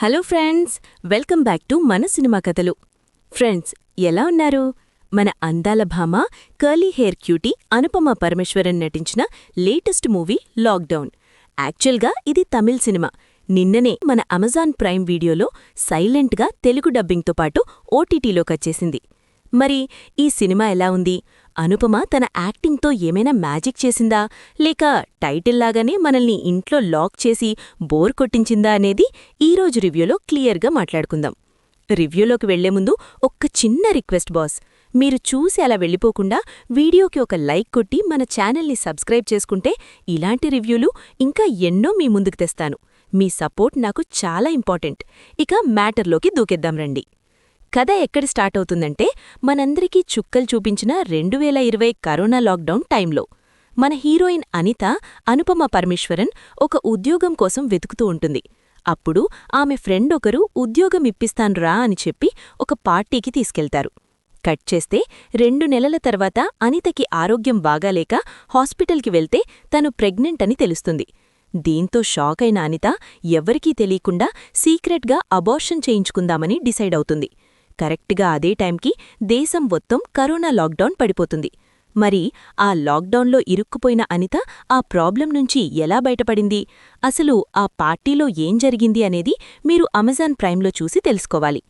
Hello friends, welcome back to మన cinema కథలు. Friends, ఎలా ఉన్నారు? మన అందాల భామ curly hair cutie Anupama Parameswaran నటించిన లేటెస్ట్ మూవీ లాక్డౌన్. యాక్చువల్గా ఇది తమిళ్ సినిమా. నిన్ననే మన అమెజాన్ ప్రైమ్ వీడియోలో సైలెంట్గా తెలుగు డబ్బింగ్తో పాటు ఓటీటీలోకొచ్చేసింది. మరి ఈ సినిమా ఎలా ఉంది? అనుపమ తన యాక్టింగ్తో ఏమైనా మ్యాజిక్ చేసిందా, లేక టైటిల్లాగానే మనల్ని ఇంట్లో లాక్ చేసి బోర్ కొట్టించిందా అనేది ఈరోజు రివ్యూలో క్లియర్గా మాట్లాడుకుందాం. రివ్యూలోకి వెళ్లే ముందు ఒక్క చిన్న రిక్వెస్ట్ బాస్, మీరు చూసి అలా వెళ్ళిపోకుండా వీడియోకి ఒక లైక్ కొట్టి మన ఛానల్ని సబ్స్క్రైబ్ చేసుకుంటే ఇలాంటి రివ్యూలు ఇంకా ఎన్నో మీ ముందుకు తెస్తాను. మీ సపోర్ట్ నాకు చాలా ఇంపార్టెంట్. ఇక మ్యాటర్లోకి దూకేద్దాం రండి. కథ ఎక్కడ స్టార్ట్ అవుతుందంటే, మనందరికీ చుక్కలు చూపించిన 2020 కరోనా లాక్డౌన్ టైంలో మన హీరోయిన్ అనిత అనుపమ పరమేశ్వరన్ ఒక ఉద్యోగం కోసం వెతుకుతూ ఉంటుంది. అప్పుడు ఆమె ఫ్రెండ్ ఒకరు ఉద్యోగం ఇప్పిస్తాన్రా అని చెప్పి ఒక పార్టీకి తీసుకెళ్తారు. కట్ చేస్తే 2 నెలల తర్వాత అనితకి ఆరోగ్యం బాగాలేక హాస్పిటల్కి వెళ్తే తను ప్రెగ్నెంట్ అని తెలుస్తుంది. దీంతో షాక్ అయిన అనిత ఎవ్వరికీ తెలియకుండా సీక్రెట్గా అబార్షన్ చేయించుకుందామని డిసైడ్ అవుతుంది. కరెక్ట్గా అదే టైంకి దేశం మొత్తం కరోనా లాక్డౌన్ పడిపోతుంది. మరి ఆ లాక్డౌన్లో ఇరుక్కుపోయిన అనిత ఆ ప్రాబ్లం నుంచి ఎలా బయటపడింది, అసలు ఆ పార్టీలో ఏం జరిగింది అనేది మీరు అమెజాన్ ప్రైమ్లో చూసి తెలుసుకోవాలి.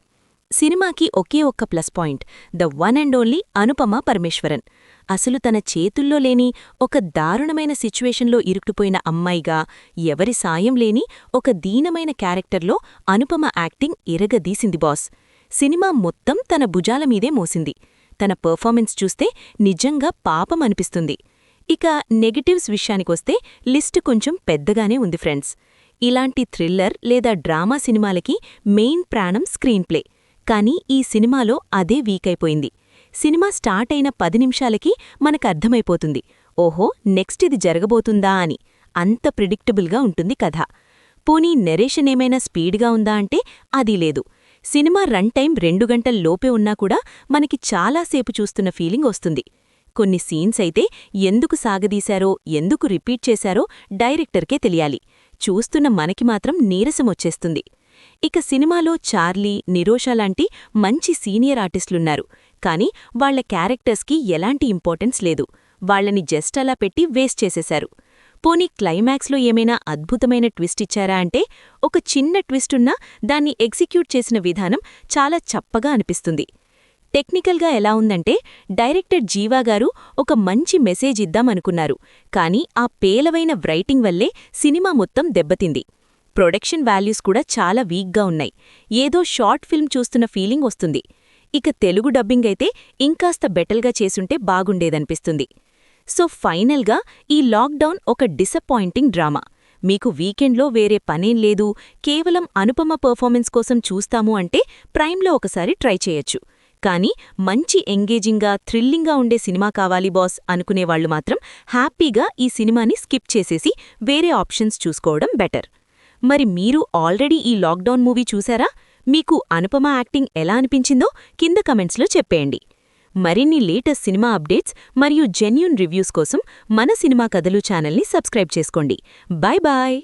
సినిమాకి ఒకే ఒక్క plus point, the one and only Anupama Parameswaran. అసలు తన చేతుల్లో లేని ఒక దారుణమైన సిచ్యువేషన్లో ఇరుక్కుపోయిన అమ్మాయిగా, ఎవరి సాయం లేని ఒక దీనమైన క్యారెక్టర్లో అనుపమ యాక్టింగ్ ఇరగదీసింది బాస్. సినిమా మొత్తం తన భుజాల మీదే మోసింది. తన పర్ఫార్మెన్స్ చూస్తే నిజంగా పాపం అనిపిస్తుంది. ఇక నెగటివ్స్ విషయానికొస్తే లిస్ట్ కొంచెం పెద్దగానే ఉంది ఫ్రెండ్స్. ఇలాంటి థ్రిల్లర్ లేదా డ్రామా సినిమాలకి మెయిన్ ప్రాణం స్క్రీన్ ప్లే. కానీ ఈ సినిమాలో అదే వీకైపోయింది. సినిమా స్టార్ట్ అయిన 10 నిమిషాలకి మనకర్థమైపోతుంది, ఓహో నెక్స్ట్ ఇది జరగబోతుందా అని. అంత ప్రిడిక్టబుల్గా ఉంటుంది కథ. పోనీ నెరేషన్ ఏమైనా స్పీడ్గా ఉందా అంటే అదీ లేదు. సినిమా రన్ టైం 2 గంటల్లోపే ఉన్నా కూడా మనకి చాలాసేపు చూస్తున్న ఫీలింగ్ వస్తుంది. కొన్ని సీన్స్ అయితే ఎందుకు సాగదీశారో, ఎందుకు రిపీట్ చేశారో డైరెక్టర్కే తెలియాలి. చూస్తున్న మనకి మాత్రం నీరసమొచ్చేస్తుంది. ఇక సినిమాలో చార్లీ, నిరోషా లాంటి మంచి సీనియర్ ఆర్టిస్టులున్నారు. కానీ వాళ్ల క్యారెక్టర్స్కి ఎలాంటి ఇంపార్టెన్స్ లేదు. వాళ్లని జస్ట్ అలా పెట్టి వేస్ట్ చేసేశారు. పోనీ క్లైమాక్స్లో ఏమైనా అద్భుతమైన ట్విస్ట్ ఇచ్చారా అంటే, ఒక చిన్న ట్విస్టున్నా దాన్ని ఎగ్జిక్యూట్ చేసిన విధానం చాలా చప్పగా అనిపిస్తుంది. టెక్నికల్గా ఎలా ఉందంటే, డైరెక్టర్ జీవాగారు ఒక మంచి మెసేజ్ ఇద్దామనుకున్నారు. కానీ ఆ పేలవైన రైటింగ్ వల్లే సినిమా మొత్తం దెబ్బతింది. ప్రొడక్షన్ వాల్యూస్ కూడా చాలా వీక్గా ఉన్నాయి. ఏదో షార్ట్ ఫిల్మ్ చూస్తున్న ఫీలింగ్ వస్తుంది. ఇక తెలుగు డబ్బింగ్ అయితే ఇంకాస్త బెటర్గా చేసుంటే బాగుండేదనిపిస్తుంది. సో ఫైనల్గా ఈ లాక్డౌన్ ఒక డిసప్పాయింటింగ్ డ్రామా. మీకు వీకెండ్లో వేరే పనేం లేదు, కేవలం అనుపమ పర్ఫార్మెన్స్ కోసం చూస్తాము అంటే ప్రైమ్లో ఒకసారి ట్రై చేయొచ్చు. కానీ మంచి ఎంగేజింగ్గా, థ్రిల్లింగ్గా ఉండే సినిమా కావాలి బాస్ అనుకునేవాళ్లు మాత్రం హ్యాపీగా ఈ సినిమాని స్కిప్ చేసేసి వేరే ఆప్షన్స్ చూసుకోవడం బెటర్. మరి మీరు ఆల్రెడీ ఈ లాక్డౌన్ మూవీ చూసారా? మీకు అనుపమ యాక్టింగ్ ఎలా అనిపించిందో కింద కమెంట్స్లో చెప్పేయండి. మరిన్ని లేటెస్ట్ సినిమా అప్డేట్స్ మరియు జెన్యూన్ రివ్యూస్ కోసం మన సినిమా కథలు ఛానల్ని సబ్స్క్రైబ్ చేసుకోండి. Bye bye.